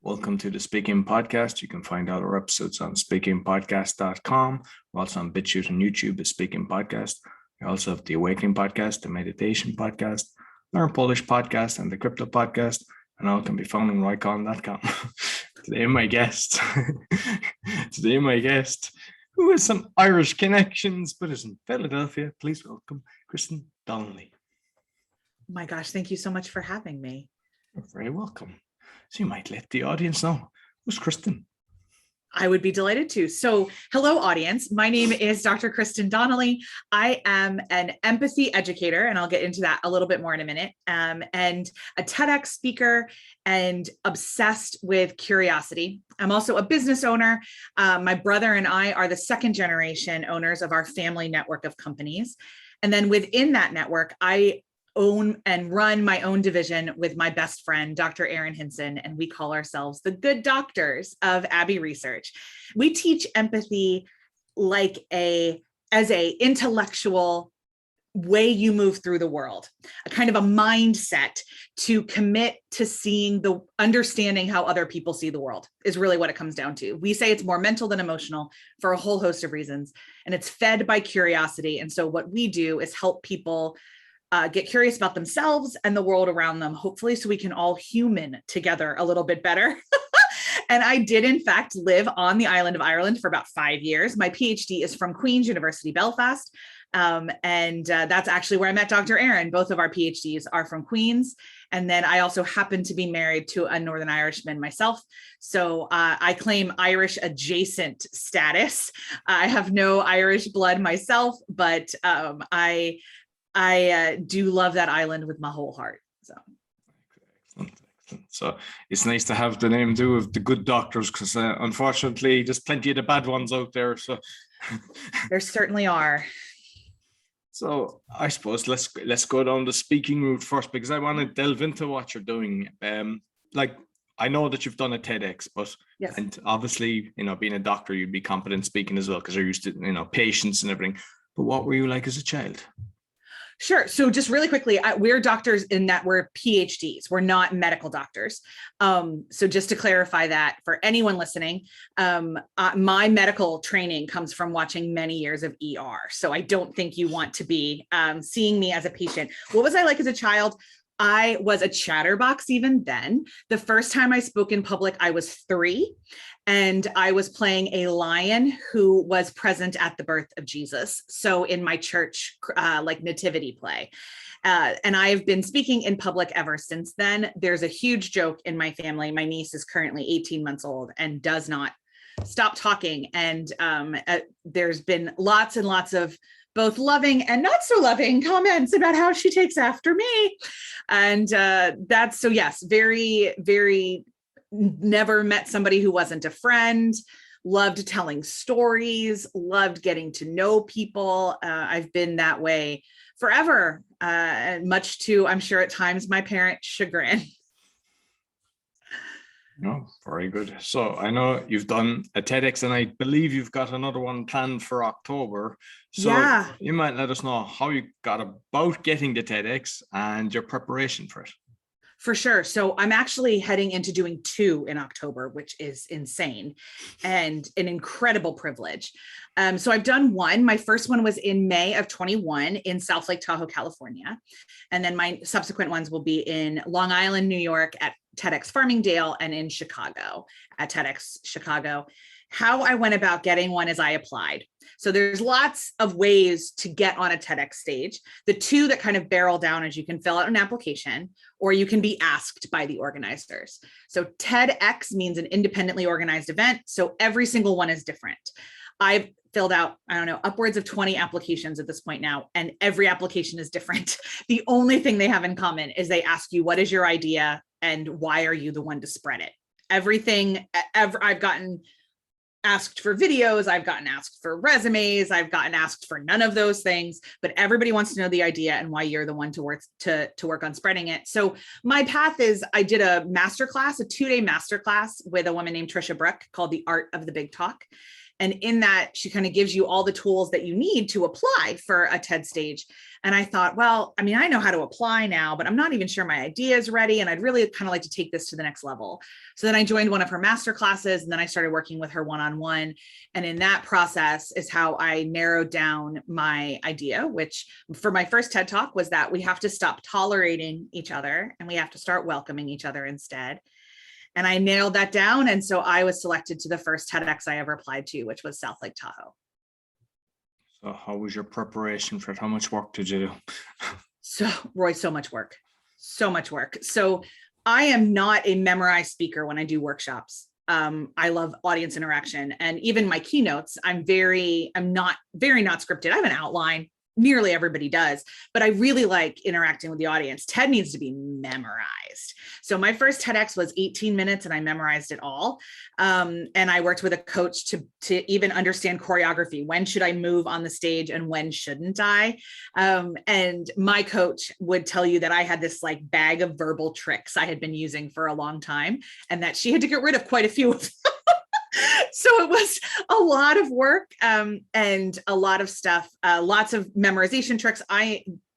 Welcome to the Speaking Podcast. You can find all our episodes on speakingpodcast.com. We're also on BitChute and YouTube as Speaking Podcast. We also have the Awakening Podcast, the Meditation Podcast, Learn Polish Podcast, and the Crypto Podcast, and all can be found on rycon.com. Today my guest, who has some Irish connections, but is in Philadelphia. Please welcome Kristen Donnelly. Oh my gosh, thank you so much for having me. You're very welcome. So you might let the audience know. Who's Kristen? I would be delighted to. So hello, audience. My name is Dr. Kristen Donnelly. I am an empathy educator, and I'll get into that a little bit more in a minute, and a TEDx speaker and obsessed with curiosity. I'm also a business owner. My brother and I are the second generation owners of our family network of companies. And then within that network, I own and run my own division with my best friend, Dr. Erin Hinson, and we call ourselves the good doctors of Abbey Research. We teach empathy as a intellectual way you move through the world, a kind of a mindset to commit to understanding how other people see the world is really what it comes down to. We say it's more mental than emotional for a whole host of reasons, and it's fed by curiosity. And so what we do is help people get curious about themselves and the world around them, hopefully, so we can all human together a little bit better. And I did, in fact, live on the island of Ireland for about 5 years. My PhD is from Queen's University, Belfast. And that's actually where I met Dr. Erin. Both of our PhDs are from Queen's. And then I also happen to be married to a Northern Irishman myself. So I claim Irish adjacent status. I have no Irish blood myself, but I do love that island with my whole heart. So, excellent. So it's nice to have the name too of the good doctors, because unfortunately, there's plenty of the bad ones out there. So there certainly are. So I suppose let's go down the speaking route first, because I want to delve into what you're doing. I know that you've done a TEDx, but yes. And obviously, being a doctor, you'd be competent speaking as well, because you're used to patients and everything. But what were you like as a child? Sure. So just really quickly, we're doctors in that we're PhDs. We're not medical doctors. So just to clarify that for anyone listening, my medical training comes from watching many years of ER. So I don't think you want to be seeing me as a patient. What was I like as a child? I was a chatterbox even then. The first time I spoke in public, I was 3. And I was playing a lion who was present at the birth of Jesus. So in my church, nativity play. And I've been speaking in public ever since then. There's a huge joke in my family. My niece is currently 18 months old and does not stop talking. And there's been lots and lots of both loving and not so loving comments about how she takes after me. And that's, so yes, very, very, never met somebody who wasn't a friend, loved telling stories, loved getting to know people. I've been that way forever, much to, I'm sure at times, my parents' chagrin. No, very good. So I know you've done a TEDx, and I believe you've got another one planned for October. So yeah. You might let us know how you got about getting the TEDx and your preparation for it. For sure. So I'm actually heading into doing 2 in October, which is insane and an incredible privilege. So I've done 1. My first one was in May of 21 in South Lake Tahoe, California. And then my subsequent ones will be in Long Island, New York at TEDx Farmingdale, and in Chicago at TEDx Chicago. How I went about getting one is I applied. So there's lots of ways to get on a TEDx stage. The 2 that kind of barrel down is you can fill out an application, or you can be asked by the organizers. So TEDx means an independently organized event. So every single one is different. I've filled out, upwards of 20 applications at this point now, and every application is different. The only thing they have in common is they ask you, what is your idea and why are you the one to spread it? Everything I've gotten asked for videos, I've gotten asked for resumes, I've gotten asked for none of those things, but everybody wants to know the idea and why you're the one to work on spreading it. So my path is, I did a 2-day masterclass with a woman named Trisha Brook called The Art of the Big Talk. And in that, she kind of gives you all the tools that you need to apply for a TED stage. And I thought, well, I mean, I know how to apply now, but I'm not even sure my idea is ready. And I'd really kind of like to take this to the next level. So then I joined one of her master classes, and then I started working with her one-on-one. And in that process is how I narrowed down my idea, which for my first TED Talk was that we have to stop tolerating each other and we have to start welcoming each other instead. And I nailed that down. And so I was selected to the first TEDx I ever applied to, which was South Lake Tahoe. So how was your preparation for it? How much work did you do? So Roy, so much work. So I am not a memorized speaker when I do workshops. I love audience interaction, and even my keynotes, I'm not scripted. I have an outline. Nearly everybody does, but I really like interacting with the audience. TED needs to be memorized. So my first TEDx was 18 minutes and I memorized it all. And I worked with a coach to even understand choreography. When should I move on the stage and when shouldn't I? And my coach would tell you that I had this like bag of verbal tricks I had been using for a long time, and that she had to get rid of quite a few of them. So it was a lot of work and a lot of stuff, lots of memorization tricks.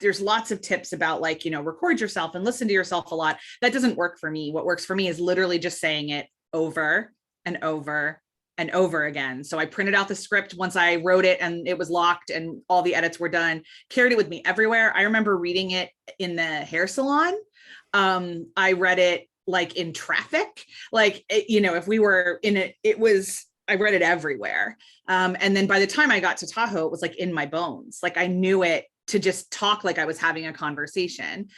There's lots of tips about like, record yourself and listen to yourself a lot. That doesn't work for me. What works for me is literally just saying it over and over and over again. So I printed out the script once I wrote it and it was locked and all the edits were done, carried it with me everywhere. I remember reading it in the hair salon. I read it like in traffic, like, if we were in it, I read it everywhere. And then by the time I got to Tahoe, it was like in my bones. Like I knew it to just talk like I was having a conversation.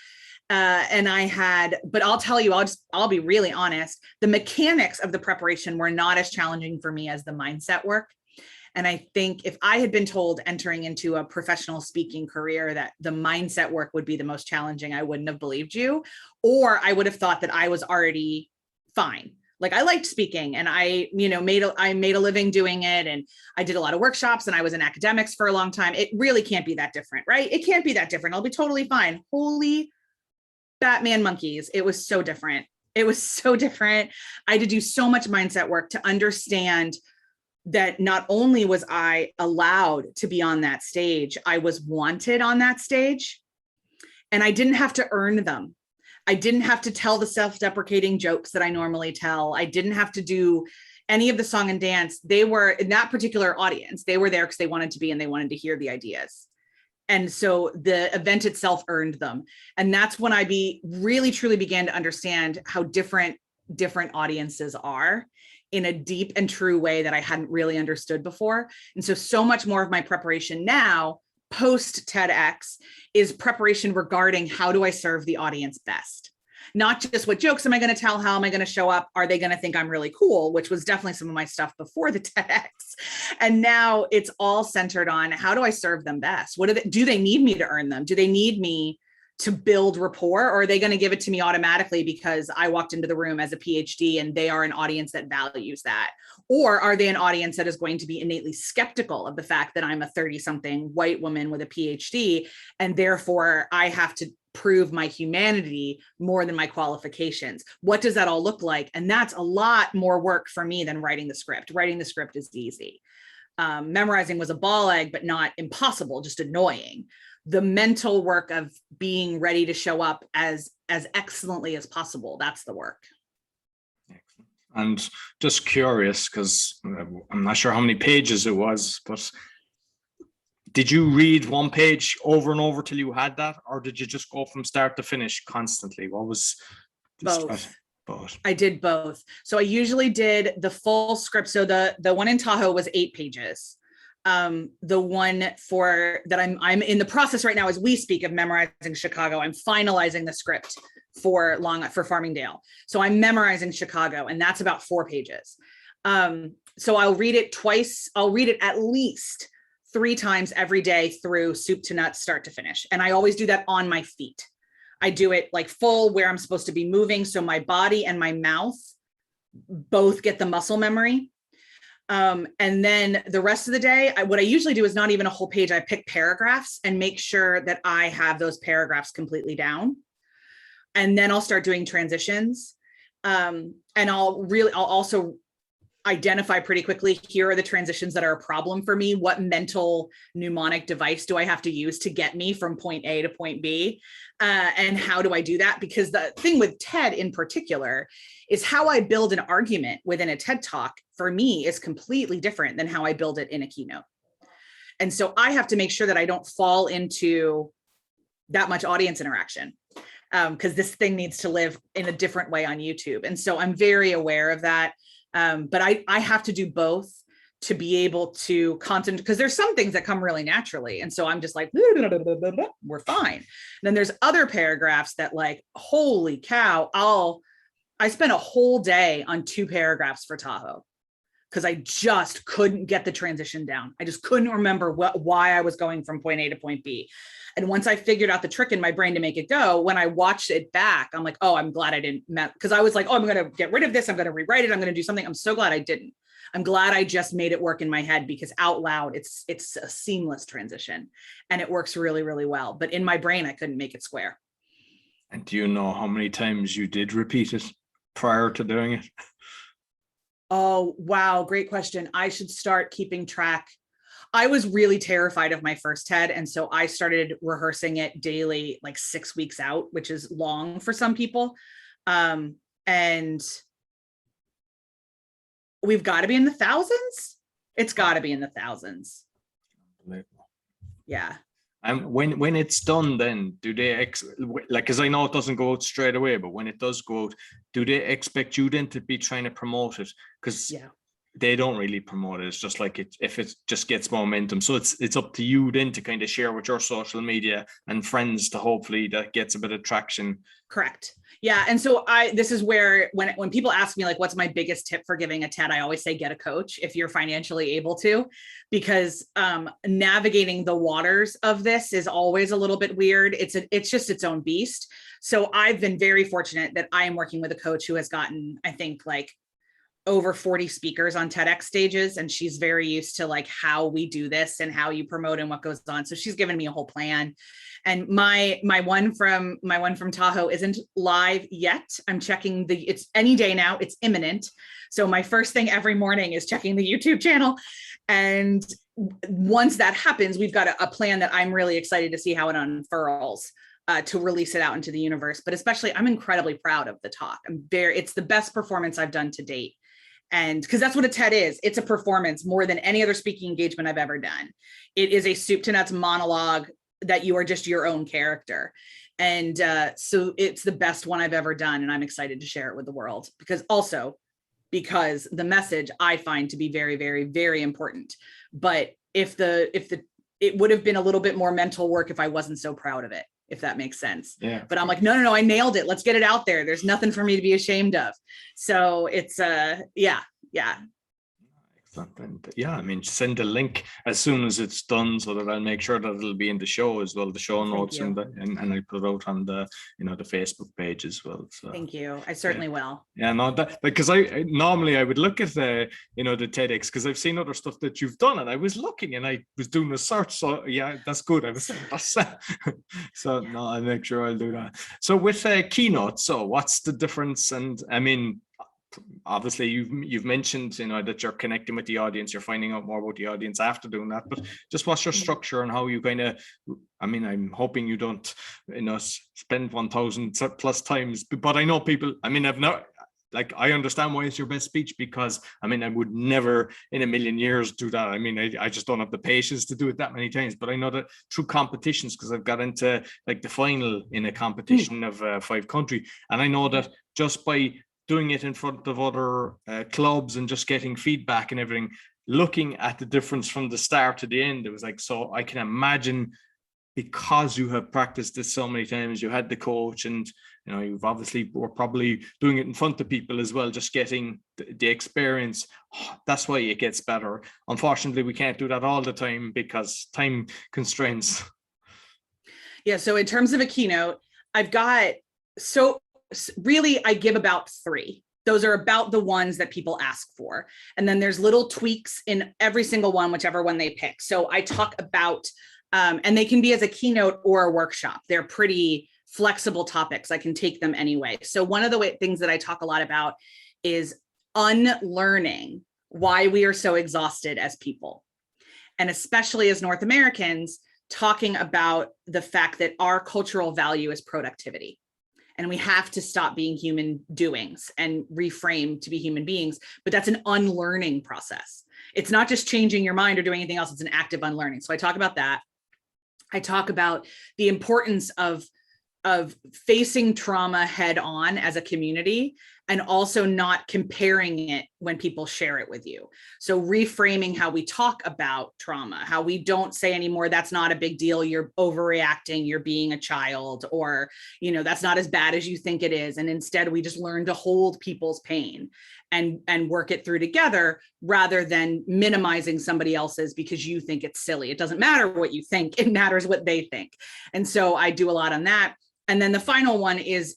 But I'll tell you, I'll be really honest. The mechanics of the preparation were not as challenging for me as the mindset work. And I think if I had been told entering into a professional speaking career that the mindset work would be the most challenging, I wouldn't have believed you, or I would have thought that I was already fine. Like I liked speaking and I made a living doing it. And I did a lot of workshops and I was in academics for a long time. It really can't be that different, right? It can't be that different. I'll be totally fine. Holy Batman monkeys. It was so different. I had to do so much mindset work to understand that not only was I allowed to be on that stage, I was wanted on that stage, and I didn't have to earn them. I didn't have to tell the self-deprecating jokes that I normally tell. I didn't have to do any of the song and dance. They were in that particular audience. They were there because they wanted to be and they wanted to hear the ideas. And so the event itself earned them. And that's when I really truly began to understand how different audiences are in a deep and true way that I hadn't really understood before. And so much more of my preparation now post TEDx is preparation regarding how do I serve the audience best? Not just what jokes am I going to tell? How am I going to show up? Are they going to think I'm really cool? Which was definitely some of my stuff before the TEDx. And now it's all centered on how do I serve them best? Do they need me to earn them? Do they need me to build rapport, or are they going to give it to me automatically because I walked into the room as a PhD and they are an audience that values that? Or are they an audience that is going to be innately skeptical of the fact that I'm a 30-something white woman with a PhD, and therefore I have to prove my humanity more than my qualifications? What does that all look like? And that's a lot more work for me than writing the script. Writing the script is easy. Memorizing was a ball egg, but not impossible, just annoying. The mental work of being ready to show up as excellently as possible, that's the work. Excellent. And just curious, because I'm not sure how many pages it was, but did you read one page over and over till you had that, or did you just go from start to finish constantly? What was both? I did both. So I usually did the full script. So the one in Tahoe was 8 pages. The one that I'm in the process right now as we speak of memorizing Chicago. I'm finalizing the script for Farmingdale. So I'm memorizing Chicago, and that's about 4 pages. So I'll read it twice. I'll read it at least 3 times every day through soup to nuts, start to finish. And I always do that on my feet. I do it like full where I'm supposed to be moving. So my body and my mouth both get the muscle memory. And then the rest of the day, what I usually do is not even a whole page. I pick paragraphs and make sure that I have those paragraphs completely down. And then I'll start doing transitions. And I'll also identify pretty quickly, here are the transitions that are a problem for me. What mental mnemonic device do I have to use to get me from point A to point B? And how do I do that? Because the thing with TED in particular is how I build an argument within a TED Talk for me is completely different than how I build it in a keynote. And so I have to make sure that I don't fall into that much audience interaction, because this thing needs to live in a different way on YouTube. And so I'm very aware of that. But I have to do both to be able to content, because there's some things that come really naturally. And so I'm just like, we're fine. And then there's other paragraphs that like, holy cow, I spent a whole day on 2 paragraphs for Tahoe because I just couldn't get the transition down. I just couldn't remember why I was going from point A to point B. And once I figured out the trick in my brain to make it go, when I watched it back, I'm like, oh, I'm glad I didn't, because I was like, oh, I'm going to get rid of this. I'm going to rewrite it. I'm going to do something. I'm so glad I didn't. I'm glad I just made it work in my head, because out loud, it's a seamless transition and it works really, really well. But in my brain, I couldn't make it square. And do you know how many times you did repeat it prior to doing it? Oh, wow. Great question. I should start keeping track. I was really terrified of my first TED. And so I started rehearsing it daily, like 6 weeks out, which is long for some people. And we've got to be in the thousands. It's got to be in the thousands. Yeah. And when it's done, then do they like, because I know it doesn't go out straight away, but when it does go out, do they expect you then to be trying to promote it? Because they don't really promote it. It's just like if it just gets momentum. So it's up to you then to kind of share with your social media and friends to hopefully that gets a bit of traction. Correct. Yeah. And so this is where when people ask me like, what's my biggest tip for giving a TED, I always say, get a coach if you're financially able to, because navigating the waters of this is always a little bit weird. It's just its own beast. So I've been very fortunate that I am working with a coach who has gotten, I think, like over 40 speakers on TEDx stages. And she's very used to like how we do this and how you promote and what goes on. So she's given me a whole plan. And my one from Tahoe isn't live yet. I'm checking it's any day now, it's imminent. So my first thing every morning is checking the YouTube channel. And once that happens, we've got a plan that I'm really excited to see how it unfurls. To release it out into the universe. But especially, I'm incredibly proud of the talk. It's the best performance I've done to date. And because that's what a TED is. It's a performance more than any other speaking engagement I've ever done. It is a soup to nuts monologue that you are just your own character. And so it's the best one I've ever done. And I'm excited to share it with the world, because the message I find to be very, very, very important. But it would have been a little bit more mental work if I wasn't so proud of it, if that makes sense. Yeah. But I'm like, no, I nailed it. Let's get it out there. There's nothing for me to be ashamed of. So it's yeah. Excellent. Yeah, I mean, send a link as soon as it's done so that I'll make sure that it'll be in the show as well, the show notes, and I put it out on the the Facebook page as well. So thank you. I certainly will. Yeah, no, because I normally would look at the TEDx, because I've seen other stuff that you've done, and I was looking and I was doing a search. So yeah, that's good. I was so no, I'll make sure I'll do that. So with Keynote, so what's the difference? And I mean, obviously you've mentioned that you're connecting with the audience, you're finding out more about the audience after doing that, but just what's your structure and how you kind of, I mean, I'm hoping you don't spend 1,000 plus times, but I know people, I mean, I understand why it's your best speech, because I mean, I would never in a million years do that. I mean, I just don't have the patience to do it that many times. But I know that through competitions, because I've got into like the final in a competition of 5 countries, and I know that just by doing it in front of other clubs and just getting feedback and everything, looking at the difference from the start to the end, it was like, so I can imagine, because you have practiced this so many times, you had the coach, and you've obviously were probably doing it in front of people as well, just getting the experience. That's why it gets better. Unfortunately, we can't do that all the time because time constraints. Yeah, so in terms of a keynote, I've got, really, I give about 3. Those are about the ones that people ask for. And then there's little tweaks in every single one, whichever one they pick. So I talk about, and they can be as a keynote or a workshop. They're pretty flexible topics. I can take them anyway. So one of the things that I talk a lot about is unlearning why we are so exhausted as people. And especially as North Americans, talking about the fact that our cultural value is productivity. And we have to stop being human doings and reframe to be human beings. But that's an unlearning process. It's not just changing your mind or doing anything else. It's an active unlearning. So I talk about that. I talk about the importance of facing trauma head on as a community, and also not comparing it when people share it with you. So reframing how we talk about trauma, how we don't say anymore, that's not a big deal, you're overreacting, you're being a child, or, you know, that's not as bad as you think it is. And instead we just learn to hold people's pain and work it through together, rather than minimizing somebody else's because you think it's silly. It doesn't matter what you think, it matters what they think. And so I do a lot on that. And then the final one is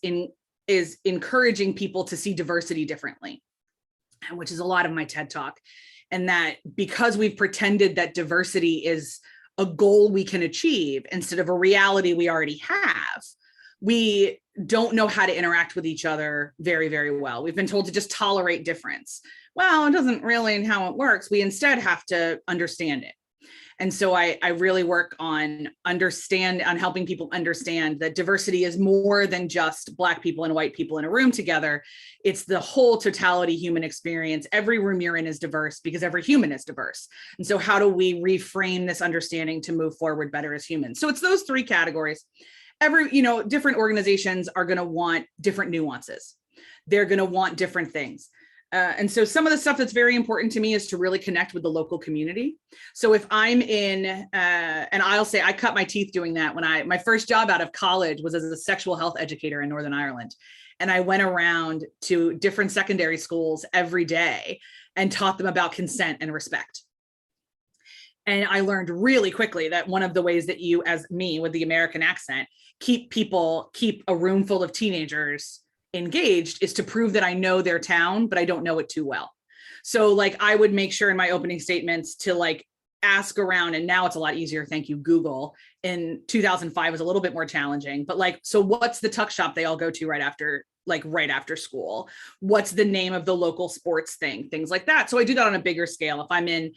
encouraging people to see diversity differently, which is a lot of my TED Talk. And that because we've pretended that diversity is a goal we can achieve instead of a reality we already have, we don't know how to interact with each other very, very well. We've been told to just tolerate difference. Well, it doesn't really how it works. We instead have to understand it. And so I really work on helping people understand that diversity is more than just Black people and white people in a room together. It's the whole totality human experience. Every room you're in is diverse because every human is diverse. And so how do we reframe this understanding to move forward better as humans? So it's those three categories. Different organizations are going to want different nuances. They're going to want different things. And so some of the stuff that's very important to me is to really connect with the local community. So if I'm in, and I'll say I cut my teeth doing that when my first job out of college was as a sexual health educator in Northern Ireland. And I went around to different secondary schools every day and taught them about consent and respect. And I learned really quickly that one of the ways that you, as me with the American accent, keep a room full of teenagers engaged is to prove that I know their town, but I don't know it too well. So like I would make sure in my opening statements to like ask around, and now it's a lot easier. Thank you, Google. In 2005 was a little bit more challenging, but like, so what's the tuck shop they all go to right after school? What's the name of the local sports thing? Things like that. So I do that on a bigger scale. If I'm in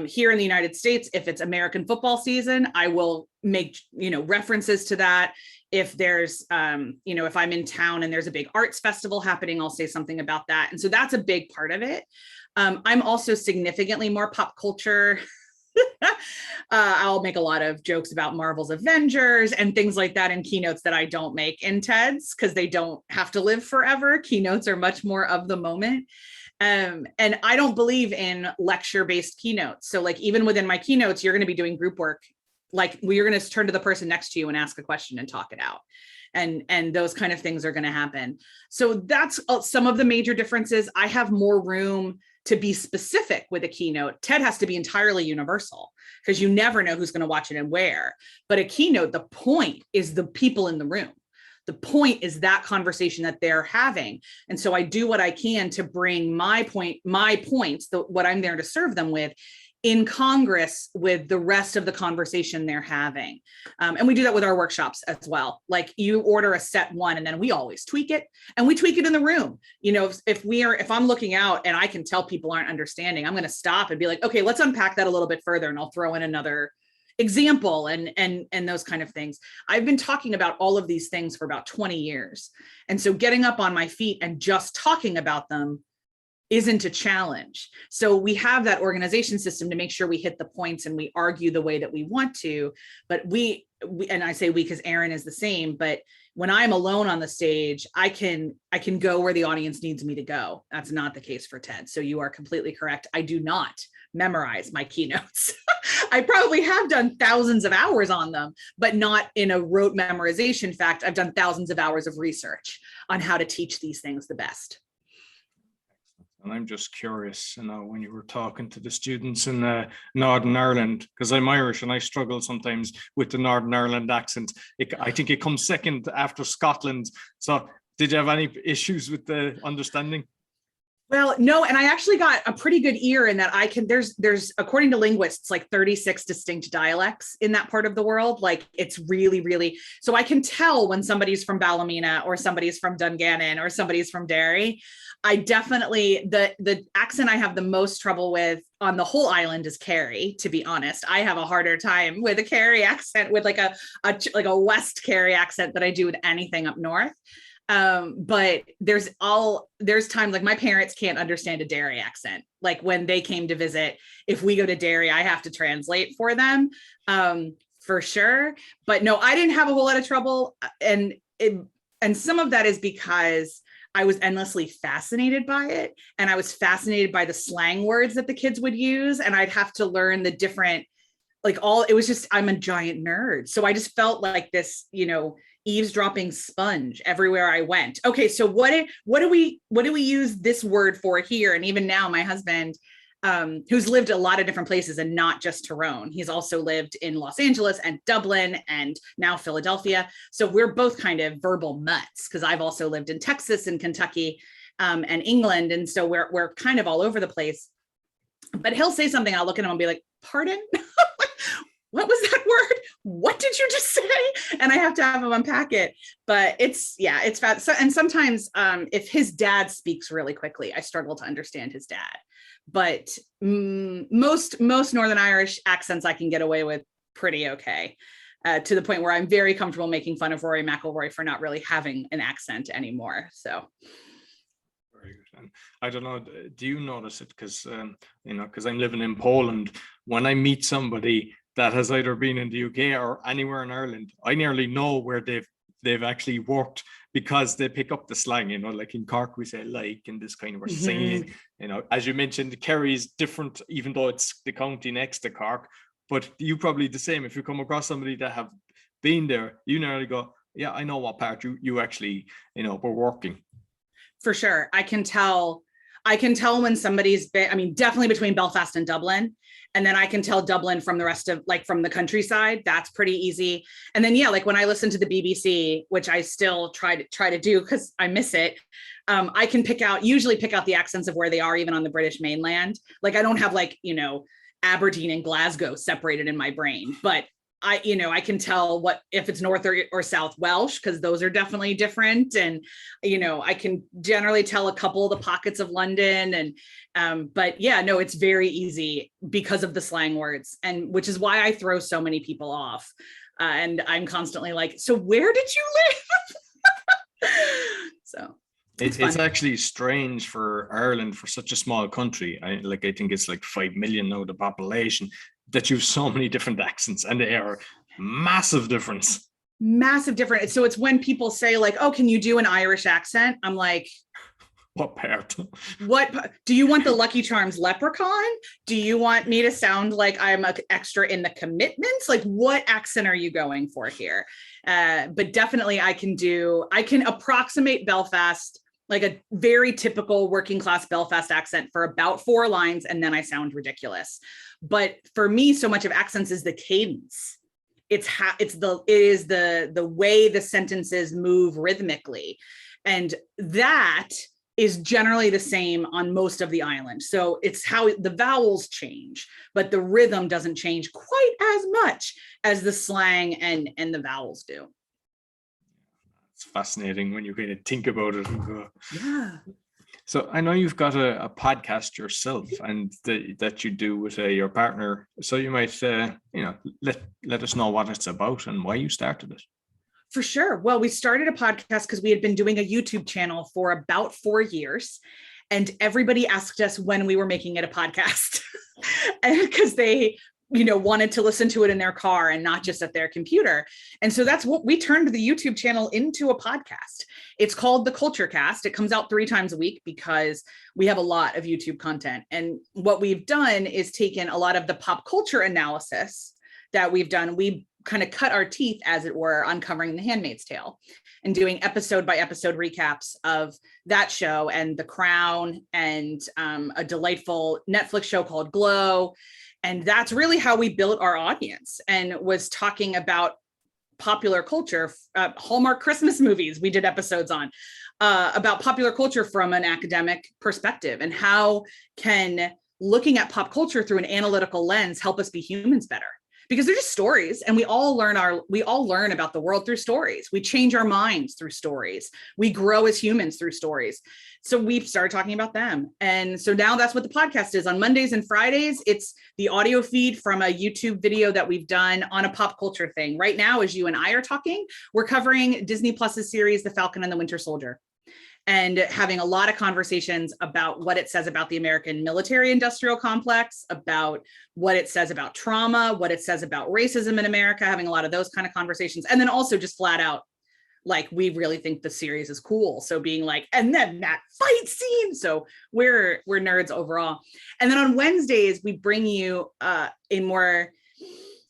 here in the United States, if it's American football season, I will make, references to that. If there's, if I'm in town and there's a big arts festival happening, I'll say something about that. And so that's a big part of it. I'm also significantly more pop culture. I'll make a lot of jokes about Marvel's Avengers and things like that in keynotes that I don't make in TEDs because they don't have to live forever. Keynotes are much more of the moment. And I don't believe in lecture-based keynotes. So like even within my keynotes, you're going to be doing group work. Like you're going to turn to the person next to you and ask a question and talk it out. And those kind of things are going to happen. So that's some of the major differences. I have more room to be specific with a keynote. TED has to be entirely universal because you never know who's going to watch it and where. But a keynote, the point is the people in the room. The point is that conversation that they're having. And so I do what I can to bring my points, what I'm there to serve them with, in Congress with the rest of the conversation they're having. And we do that with our workshops as well. Like you order a set one and then we always tweak it, and we tweak it in the room. If I'm looking out and I can tell people aren't understanding, I'm going to stop and be like, okay, let's unpack that a little bit further. And I'll throw in another example and those kind of things. I've been talking about all of these things for about 20 years. And so getting up on my feet and just talking about them isn't a challenge. So we have that organization system to make sure we hit the points and we argue the way that we want to, but we and I say we because Aaron is the same, but when I'm alone on the stage, I can go where the audience needs me to go. That's not the case for TED. So you are completely correct. I do not memorize my keynotes. I probably have done thousands of hours on them, but not in a rote memorization. Fact, I've done thousands of hours of research on how to teach these things the best. And I'm just curious, when you were talking to the students in Northern Ireland, because I'm Irish and I struggle sometimes with the Northern Ireland accent. I think it comes second after Scotland. So did you have any issues with the understanding? Well, no, and I actually got a pretty good ear in that there's according to linguists, like 36 distinct dialects in that part of the world. Like it's really, really, so I can tell when somebody's from Ballymena or somebody's from Dungannon or somebody's from Derry. I definitely, the accent I have the most trouble with on the whole island is Kerry, to be honest. I have a harder time with a Kerry accent, with like a West Kerry accent that I do with anything up north. But there's times like my parents can't understand a Derry accent. Like when they came to visit, if we go to Derry, I have to translate for them, for sure. But no, I didn't have a whole lot of trouble. And some of that is because I was endlessly fascinated by it. And I was fascinated by the slang words that the kids would use. And I'd have to learn the different, it was just, I'm a giant nerd. So I just felt like this, eavesdropping sponge everywhere I went. Okay, so what do we use this word for here? And even now, my husband, who's lived a lot of different places and not just Tyrone, he's also lived in Los Angeles and Dublin and now Philadelphia. So we're both kind of verbal mutts, because I've also lived in Texas and Kentucky, and England, and so we're kind of all over the place. But he'll say something, I'll look at him and be like, "Pardon?" What was that word? What did you just say? And I have to have him unpack it. But it's fast. So, and sometimes if his dad speaks really quickly, I struggle to understand his dad. But most Northern Irish accents I can get away with pretty okay, to the point where I'm very comfortable making fun of Rory McIlroy for not really having an accent anymore. So. Very good. And I don't know, do you notice it? Because, because I'm living in Poland, when I meet somebody that has either been in the UK or anywhere in Ireland, I nearly know where they've actually worked, because they pick up the slang, like in Cork, we say like, and this kind of, we're singing, as you mentioned, Kerry is different, even though it's the county next to Cork, but you probably the same. If you come across somebody that have been there, you nearly go, yeah, I know what part you actually, were working. For sure. I can tell when somebody's been, definitely between Belfast and Dublin. And then I can tell Dublin from the rest of, from the countryside. That's pretty easy. And then, when I listen to the BBC, which I still try to do because I miss it, I can usually pick out the accents of where they are, even on the British mainland. Like I don't have Aberdeen and Glasgow separated in my brain, but I can tell if it's North or South Welsh, because those are definitely different. And, I can generally tell a couple of the pockets of London. And, but yeah, no, it's very easy because of the slang words, and which is why I throw so many people off. And I'm constantly like, so where did you live? So. It's actually strange for Ireland, for such a small country. I think it's like 5 million now, the population, that you have so many different accents, and they are massive difference. Massive difference. So it's when people say oh, can you do an Irish accent? I'm like, what part? What do you want, the Lucky Charms leprechaun? Do you want me to sound like I'm an extra in the Commitments? Like, what accent are you going for here? But definitely I can approximate Belfast, like a very typical working class Belfast accent, for about 4 lines, and then I sound ridiculous. But for me, so much of accents is the cadence. It is the way the sentences move rhythmically, and that is generally the same on most of the island. So it's how the vowels change, but the rhythm doesn't change quite as much as the slang and the vowels do. It's fascinating when you kind of think about it and go, yeah. So I know you've got a podcast yourself, and that you do with your partner. So you might, let us know what it's about and why you started it. For sure. Well, we started a podcast because we had been doing a YouTube channel for about 4 years, and everybody asked us when we were making it a podcast, because they wanted to listen to it in their car and not just at their computer. And so that's what we turned the YouTube channel into, a podcast. It's called The Culture Cast. It comes out 3 times a week because we have a lot of YouTube content. And what we've done is taken a lot of the pop culture analysis that we've done. We kind of cut our teeth, as it were, uncovering The Handmaid's Tale and doing episode by episode recaps of that show and The Crown and a delightful Netflix show called Glow. And that's really how we built our audience, and was talking about popular culture, Hallmark Christmas movies we did episodes on, about popular culture from an academic perspective, and how can looking at pop culture through an analytical lens help us be humans better. Because they're just stories, and we all learn about the world through stories. We change our minds through stories. We grow as humans through stories. So we've started talking about them. And so now that's what the podcast is. On Mondays and Fridays, it's the audio feed from a YouTube video that we've done on a pop culture thing. Right now, as you and I are talking, we're covering Disney Plus's series, The Falcon and the Winter Soldier, and having a lot of conversations about what it says about the American military industrial complex, about what it says about trauma, what it says about racism in America, having a lot of those kind of conversations. And then also just flat out, like, we really think the series is cool. So being like, and then that fight scene. So we're nerds overall. And then on Wednesdays, we bring you a more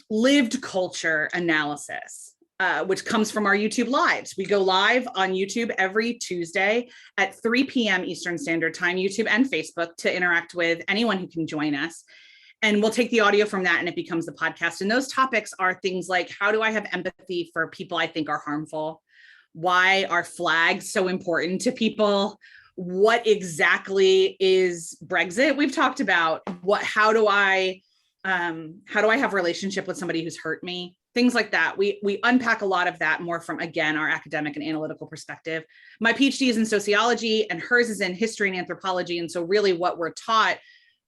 lived culture analysis, which comes from our YouTube lives. We go live on YouTube every Tuesday at 3 p.m. Eastern Standard Time, YouTube and Facebook, to interact with anyone who can join us. And we'll take the audio from that and it becomes the podcast. And those topics are things like, how do I have empathy for people I think are harmful? Why are flags so important to people? What exactly is Brexit? We've talked about how do I have a relationship with somebody who's hurt me? Things like that. We unpack a lot of that more from, again, our academic and analytical perspective. My PhD is in sociology and hers is in history and anthropology. And so really what we're taught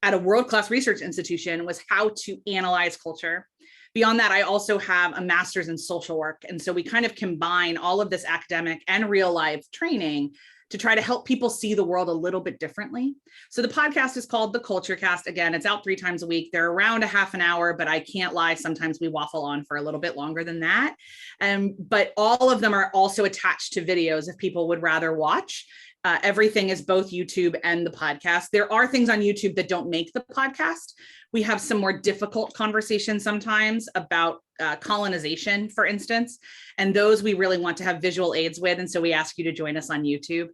at a world-class research institution was how to analyze culture. Beyond that, I also have a master's in social work. And so we kind of combine all of this academic and real life training to try to help people see the world a little bit differently. So the podcast is called The Culture Cast. Again, it's out 3 times a week. They're around a half an hour, but I can't lie. Sometimes we waffle on for a little bit longer than that. But all of them are also attached to videos if people would rather watch. Everything is both YouTube and the podcast. There are things on YouTube that don't make the podcast. We have some more difficult conversations sometimes about colonization, for instance, and those we really want to have visual aids with. And so we ask you to join us on YouTube.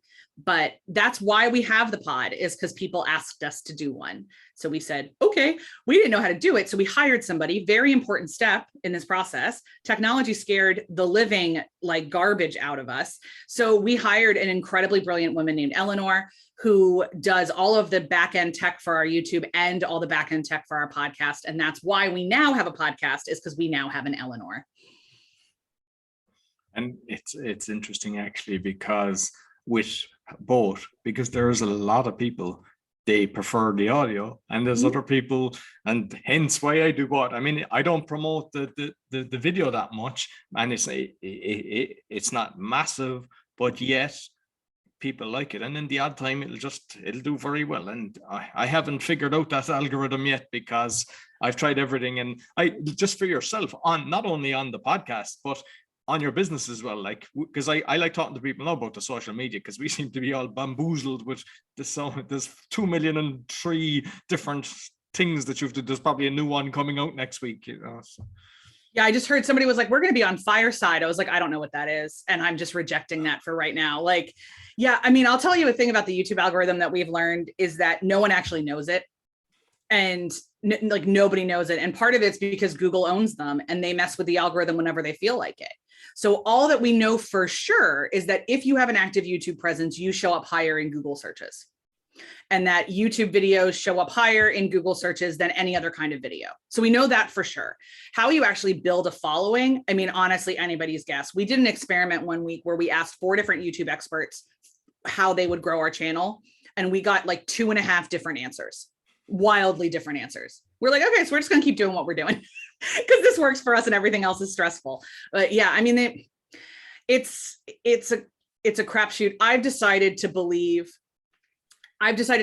But that's why we have the pod, is because people asked us to do one. So we said, okay, we didn't know how to do it. So we hired somebody. Very important step in this process. Technology scared the living like garbage out of us. So we hired an incredibly brilliant woman named Eleanor, who does all of the back-end tech for our YouTube and all the back-end tech for our podcast. And that's why we now have a podcast, is because we now have an Eleanor. And it's interesting actually, because with both, because there's a lot of people, they prefer the audio, and there's other people, and hence why I do what I mean. I don't promote the video that much, and it's not massive, but yet people like it, and in the odd time it'll do very well. And I haven't figured out that algorithm yet, because I've tried everything. And I just, for yourself, on not only on the podcast but on your business as well, like, because I like talking to people now about the social media, because we seem to be all bamboozled with this. So there's 2,000,003 different things that you've. There's probably a new one coming out next week, you know. So. Yeah, I just heard somebody was like, we're going to be on Fireside. I was like, I don't know what that is. And I'm just rejecting that for right now. Like, yeah, I mean, I'll tell you a thing about the YouTube algorithm that we've learned is that no one actually knows it. And like nobody knows it. And part of it's because Google owns them and they mess with the algorithm whenever they feel like it. So all that we know for sure is that if you have an active YouTube presence, you show up higher in Google searches. And that YouTube videos show up higher in Google searches than any other kind of video. So we know that for sure. How you actually build a following, I mean, honestly, anybody's guess. We did an experiment one week where we asked 4 different YouTube experts how they would grow our channel. And we got like 2.5 different answers, wildly different answers. We're like, okay, so we're just gonna keep doing what we're doing because this works for us and everything else is stressful. But yeah, I mean, it's a crapshoot. I've decided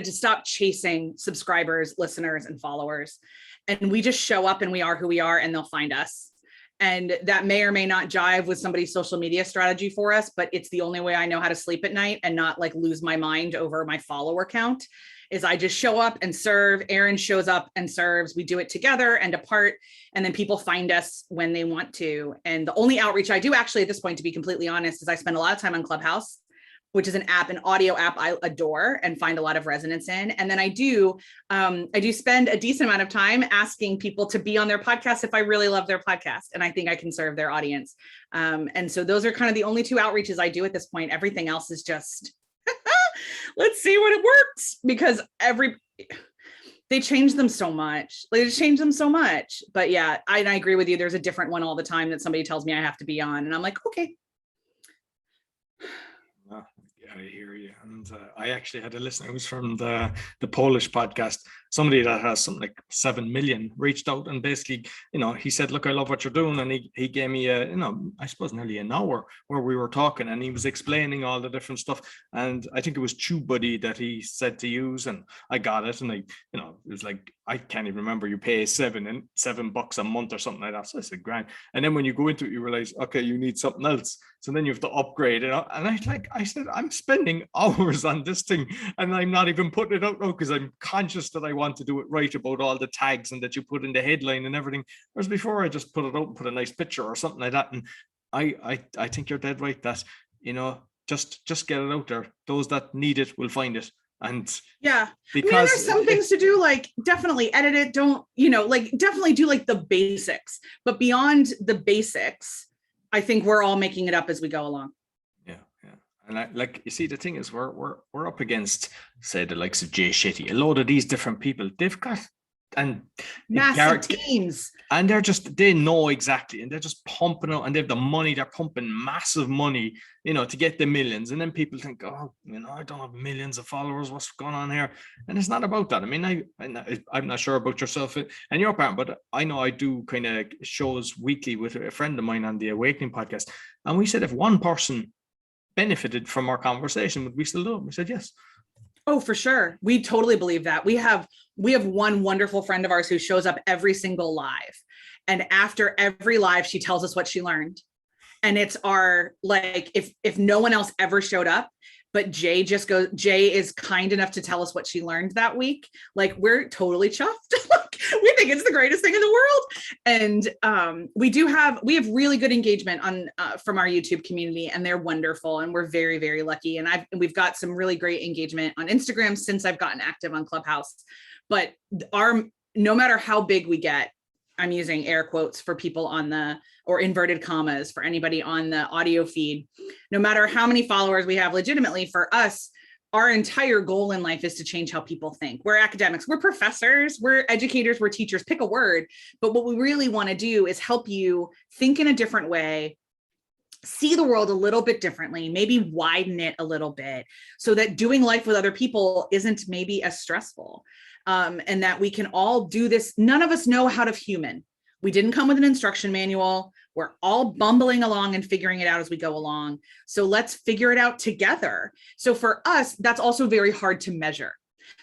to stop chasing subscribers, listeners, and followers. And we just show up and we are who we are, and they'll find us. And that may or may not jive with somebody's social media strategy for us, but it's the only way I know how to sleep at night and not like lose my mind over my follower count, is I just show up and serve. Erin shows up and serves. We do it together and apart. And then people find us when they want to. And the only outreach I do actually at this point, to be completely honest, is I spend a lot of time on Clubhouse. which is an audio app I adore and find a lot of resonance in. And then I do spend a decent amount of time asking people to be on their podcast if I really love their podcast and I think I can serve their audience. And so those are kind of the only 2 outreaches I do at this point. Everything else is just, let's see what it works, because they change them so much. They just change them so much. But yeah, I agree with you. There's a different one all the time that somebody tells me I have to be on. And I'm like, okay. I hear you. And I actually had a listener who's from the Polish podcast, somebody that has something like 7 million reached out and basically, he said, look, I love what you're doing. And he gave me I suppose nearly an hour where we were talking and he was explaining all the different stuff. And I think it was TubeBuddy that he said to use, and I got it. And it was like, I can't even remember, you pay $7 a month or something like that. So I said, grand. And then when you go into it, you realize, okay, you need something else. So then you have to upgrade it. And I said, I'm spending hours on this thing and I'm not even putting it out now because I'm conscious that I want to do it right about all the tags and that you put in the headline and everything. Whereas before I just put it out and put a nice picture or something like that. And I think you're dead right that, just get it out there. Those that need it will find it. And yeah, because there's some things to do, like definitely edit it. Don't, definitely do like the basics, but beyond the basics, I think we're all making it up as we go along. Yeah. And you see, the thing is we're up against, say, the likes of Jay Shetty, a load of these different people. They've got massive teams, and they know exactly, and they're just pumping out, and they have the money. They're pumping massive money, to get the millions. And then people think, oh, I don't have millions of followers. What's going on here? And it's not about that. I mean, I'm not sure about yourself and your part, but I know I do kind of shows weekly with a friend of mine on the Awakening podcast, and we said if one person benefited from our conversation, would we still do it? We said yes. Oh, for sure. We totally believe that. We have one wonderful friend of ours who shows up every single live. And after every live, she tells us what she learned. And it's our, like, if no one else ever showed up, but Jay is kind enough to tell us what she learned that week, like, we're totally chuffed. We think it's the greatest thing in the world. And we have really good engagement from our YouTube community, and they're wonderful. And we're very, very lucky. And we've got some really great engagement on Instagram since I've gotten active on Clubhouse. But no matter how big we get, I'm using air quotes for people or inverted commas for anybody on the audio feed, no matter how many followers we have, legitimately for us, our entire goal in life is to change how people think. We're academics, we're professors, we're educators, we're teachers, pick a word. But what we really want to do is help you think in a different way, see the world a little bit differently, maybe widen it a little bit so that doing life with other people isn't maybe as stressful. And that we can all do this. None of us know how to human. We didn't come with an instruction manual. We're all bumbling along and figuring it out as we go along. So let's figure it out together. So for us, that's also very hard to measure.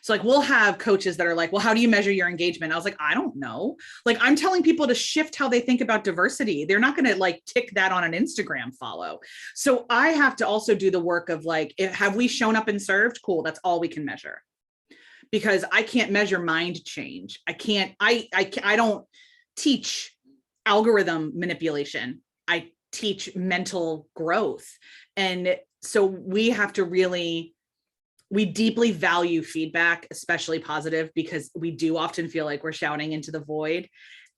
So like, we'll have coaches that are like, well, how do you measure your engagement? I was like, I don't know. Like, I'm telling people to shift how they think about diversity. They're not going to like tick that on an Instagram follow. So I have to also do the work of like, have we shown up and served? Cool. That's all we can measure. Because I can't measure mind change. I don't teach algorithm manipulation. I teach mental growth. And so we deeply value feedback, especially positive, because we do often feel like we're shouting into the void.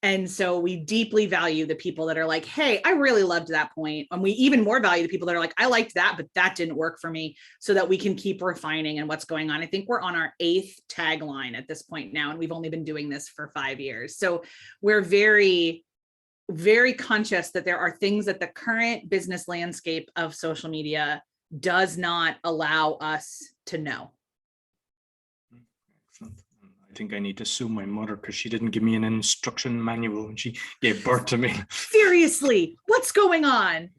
And so we deeply value the people that are like, hey, I really loved that point. And we even more value the people that are like, I liked that, but that didn't work for me, so that we can keep refining and what's going on. I think we're on our 8th tagline at this point now, and we've only been doing this for 5 years. So we're very, very conscious that there are things that the current business landscape of social media does not allow us to know. Excellent. I think I need to sue my mother because she didn't give me an instruction manual when she gave birth to me. Seriously, what's going on?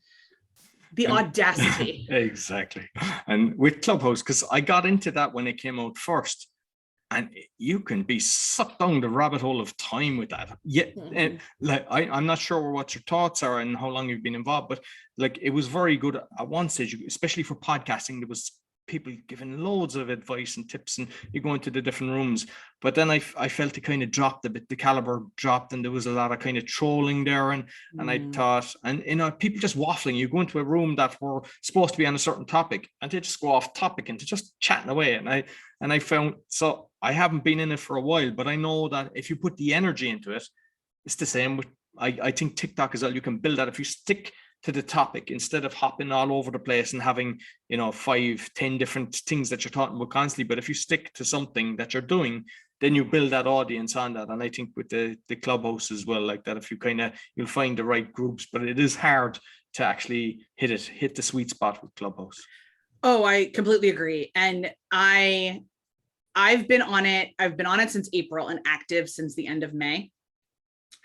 The audacity. Exactly. And with Clubhouse, because I got into that when it came out first, and you can be sucked down the rabbit hole of time with that. Yeah, like I'm not sure what your thoughts are and how long you've been involved, but like, it was very good at one stage, especially for podcasting. There was people giving loads of advice and tips, and you go into the different rooms. But then I felt it kind of dropped a bit, the caliber dropped, and there was a lot of kind of trolling there. And I thought, and people just waffling. You go into a room that were supposed to be on a certain topic, and they just go off topic into just chatting away. And I found, so I haven't been in it for a while, but I know that if you put the energy into it, it's the same with, I think TikTok as well. You can build that if you stick to the topic instead of hopping all over the place and having, 5-10 different things that you're talking about constantly. But if you stick to something that you're doing, then you build that audience on that. And I think with the Clubhouse as well, like that, if you you'll find the right groups, but it is hard to actually hit the sweet spot with Clubhouse. Oh, I completely agree. And I've been on it. I've been on it since April and active since the end of May.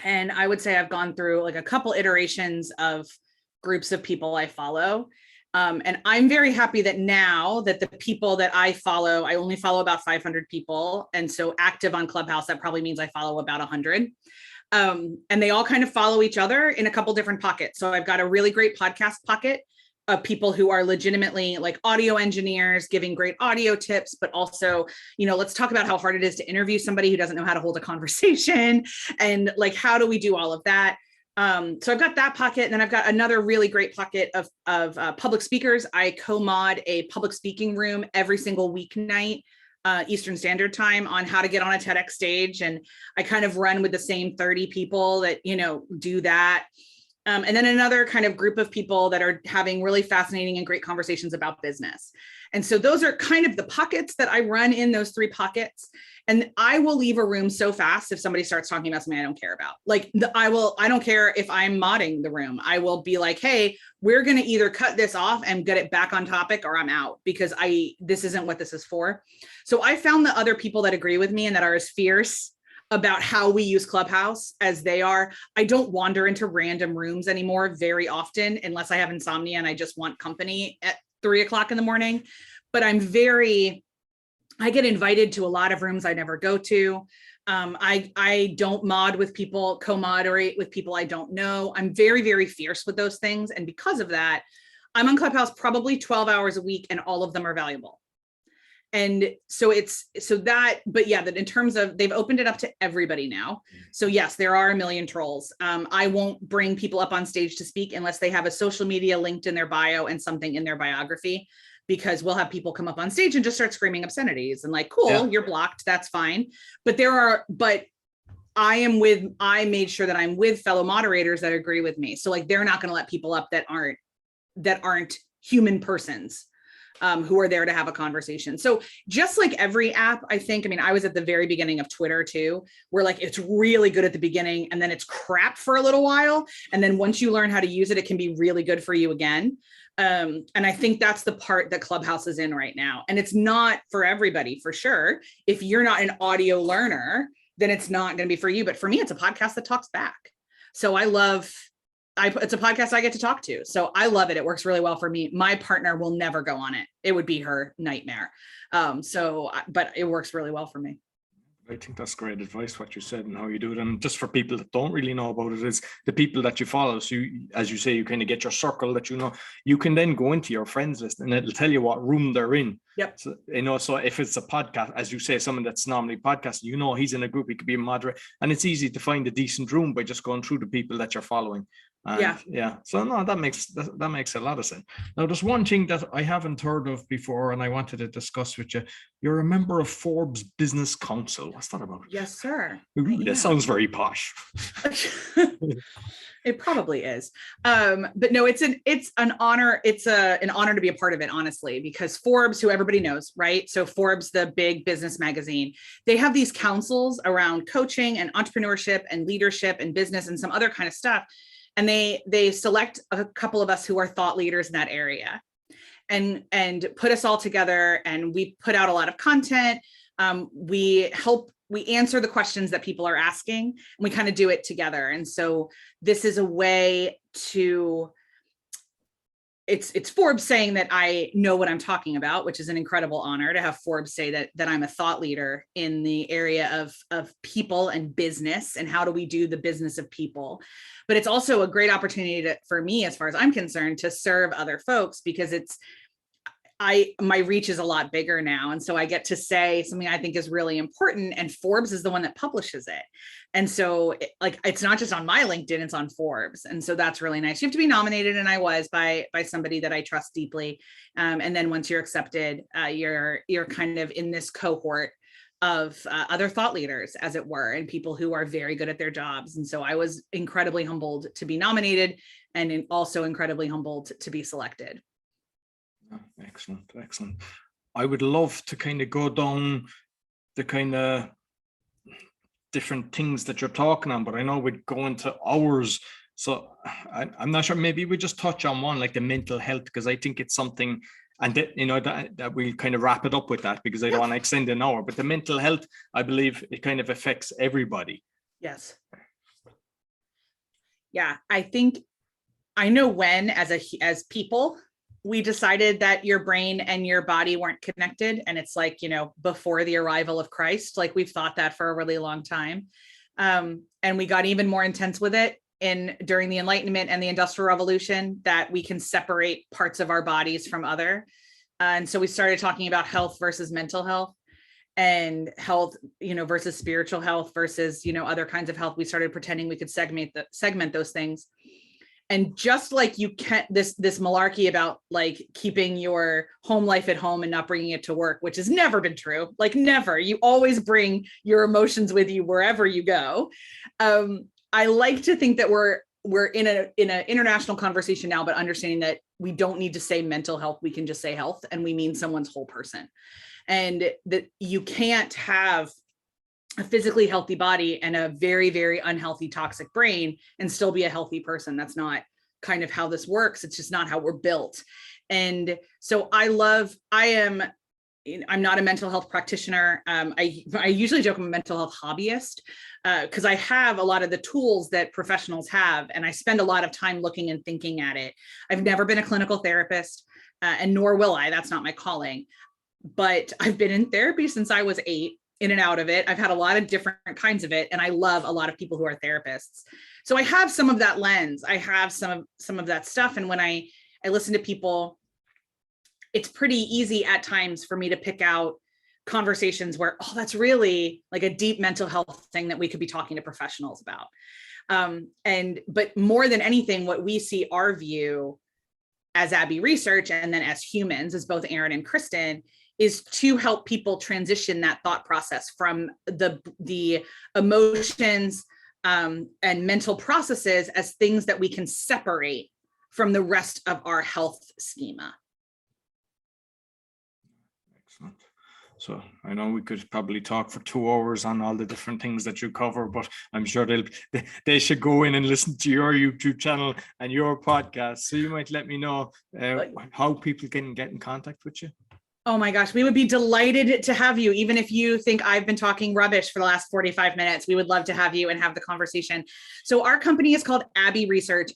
And I would say I've gone through like a couple iterations of groups of people I follow. And I'm very happy that now that the people that I follow, I only follow about 500 people. And so active on Clubhouse, that probably means I follow about 100. And they all kind of follow each other in a couple different pockets. So I've got a really great podcast pocket of people who are legitimately like audio engineers giving great audio tips, but also, let's talk about how hard it is to interview somebody who doesn't know how to hold a conversation, and like, how do we do all of that? So I've got that pocket, and then I've got another really great pocket of public speakers. I co-mod a public speaking room every single weeknight, Eastern Standard Time, on how to get on a TEDx stage. And I kind of run with the same 30 people that, do that. And then another kind of group of people that are having really fascinating and great conversations about business. And so those are kind of the pockets that I run in, those 3 pockets. And I will leave a room so fast if somebody starts talking about something I don't care about. Like I don't care if I'm modding the room. I will be like, hey, we're going to either cut this off and get it back on topic, or I'm out, because this isn't what this is for. So I found the other people that agree with me and that are as fierce about how we use Clubhouse as they are. I don't wander into random rooms anymore very often, unless I have insomnia and I just want company at 3 o'clock in the morning. But I get invited to a lot of rooms I never go to. I don't mod with people, co-moderate with people I don't know. I'm very, very fierce with those things. And because of that, I'm on Clubhouse probably 12 hours a week, and all of them are valuable. And so but yeah, that in terms of, they've opened it up to everybody now. So yes, there are a million trolls. I won't bring people up on stage to speak unless they have a social media linked in their bio and something in their biography, because we'll have people come up on stage and just start screaming obscenities and like, cool, You're blocked. That's fine. But I made sure that I'm with fellow moderators that agree with me. So like, they're not going to let people up that aren't human persons. Who are there to have a conversation. So just like every app, I was at the very beginning of Twitter too, where like, it's really good at the beginning and then it's crap for a little while. And then once you learn how to use it, it can be really good for you again. And I think that's the part that Clubhouse is in right now. And it's not for everybody, for sure. If you're not an audio learner, then it's not going to be for you. But for me, it's a podcast that talks back. So it's a podcast I get to talk to. So I love it. It works really well for me. My partner will never go on it. It would be her nightmare. But it works really well for me. I think that's great advice, what you said and how you do it. And just for people that don't really know about it, is the people that you follow. So you, as you say, you kind of get your circle that you can then go into your friends list and it'll tell you what room they're in. Yep. So, so if it's a podcast, as you say, someone that's normally podcasting, he's in a group, he could be a moderator, and it's easy to find a decent room by just going through the people that you're following. Yeah. So no, that makes a lot of sense. Now, there's one thing that I haven't heard of before, and I wanted to discuss with you. You're a member of Forbes Business Council. What's that about? Yes, sir. Ooh, that sounds very posh. It probably is. But no, it's an honor. It's an honor to be a part of it, honestly, because Forbes, who everybody knows, right? So Forbes, the big business magazine, they have these councils around coaching and entrepreneurship and leadership and business and some other kind of stuff. And they select a couple of us who are thought leaders in that area and put us all together. And we put out a lot of content. We answer the questions that people are asking, and we kind of do it together. And so this is a way to, it's Forbes saying that I know what I'm talking about, which is an incredible honor to have Forbes say that I'm a thought leader in the area of people and business and how do we do the business of people. But it's also a great opportunity for me, as far as I'm concerned, to serve other folks, because my reach is a lot bigger now. And so I get to say something I think is really important, and Forbes is the one that publishes it. And so it's not just on my LinkedIn, it's on Forbes. And so that's really nice. You have to be nominated, and I was by somebody that I trust deeply. And then once you're accepted, you're kind of in this cohort of other thought leaders, as it were, and people who are very good at their jobs. And so I was incredibly humbled to be nominated, and also incredibly humbled to be selected. Excellent, excellent. I would love to kind of go down the kind of different things that you're talking on, but I know we'd go into hours. So I'm not sure, maybe we just touch on one, like the mental health, because I think it's something, and that we'll kind of wrap it up with that, because I don't want to extend an hour, but the mental health, I believe it kind of affects everybody. Yes. Yeah, I know when, as people, we decided that your brain and your body weren't connected. And it's like, before the arrival of Christ, like we've thought that for a really long time. And we got even more intense with it during the Enlightenment and the Industrial Revolution, that we can separate parts of our bodies from other. And so we started talking about health versus mental health, and health, versus spiritual health versus, other kinds of health. We started pretending we could segment those things. And just like you can't, this malarkey about like keeping your home life at home and not bringing it to work, which has never been true, like never. You always bring your emotions with you wherever you go. I like to think that we're in an international conversation now, but understanding that we don't need to say mental health, we can just say health, and we mean someone's whole person. And that you can't have a physically healthy body and a very, very unhealthy, toxic brain and still be a healthy person. That's not kind of how this works. It's just not how we're built. And so I'm not a mental health practitioner. I usually joke I'm a mental health hobbyist, because I have a lot of the tools that professionals have, and I spend a lot of time looking and thinking at it. I've never been a clinical therapist, and nor will I. That's not my calling. But I've been in therapy since I was 8. In and out of it. I've had a lot of different kinds of it, and I love a lot of people who are therapists. So I have some of that lens. I have some of that stuff. And when I listen to people, it's pretty easy at times for me to pick out conversations where, oh, that's really like a deep mental health thing that we could be talking to professionals about. But more than anything, what we see our view as Abbey Research, and then as humans, as both Aaron and Kristen, is to help people transition that thought process from the emotions and mental processes as things that we can separate from the rest of our health schema. Excellent. So I know we could probably talk for 2 hours on all the different things that you cover, but I'm sure they should go in and listen to your YouTube channel and your podcast. So you might let me know how people can get in contact with you. Oh my gosh, we would be delighted to have you. Even if you think I've been talking rubbish for the last 45 minutes, we would love to have you and have the conversation. So our company is called Abbey Research,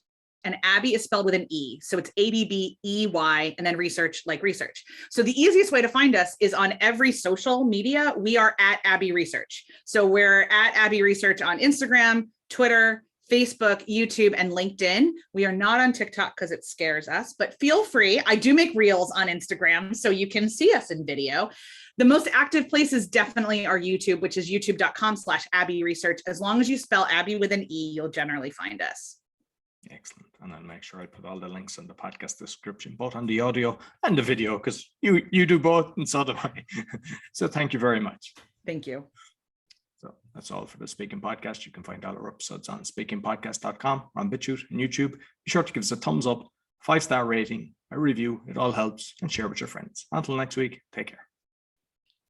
and Abbey is spelled with an E. So it's ABBEY, and then research like research. So the easiest way to find us is on every social media. We are at Abbey Research. So we're at Abbey Research on Instagram, Twitter, Facebook, YouTube, and LinkedIn. We are not on TikTok because it scares us, but feel free. I do make reels on Instagram, so you can see us in video. The most active places definitely are YouTube, which is youtube.com/Abbey Research. As long as you spell Abbey with an E, you'll generally find us. Excellent. And I'll make sure I put all the links in the podcast description, both on the audio and the video, because you do both, and so do I. So thank you very much. Thank you. So that's all for the Speaking Podcast. You can find all our episodes on speakingpodcast.com, on BitChute and YouTube. Be sure to give us a thumbs up, 5-star rating, a review. It all helps, and share with your friends. Until next week, take care.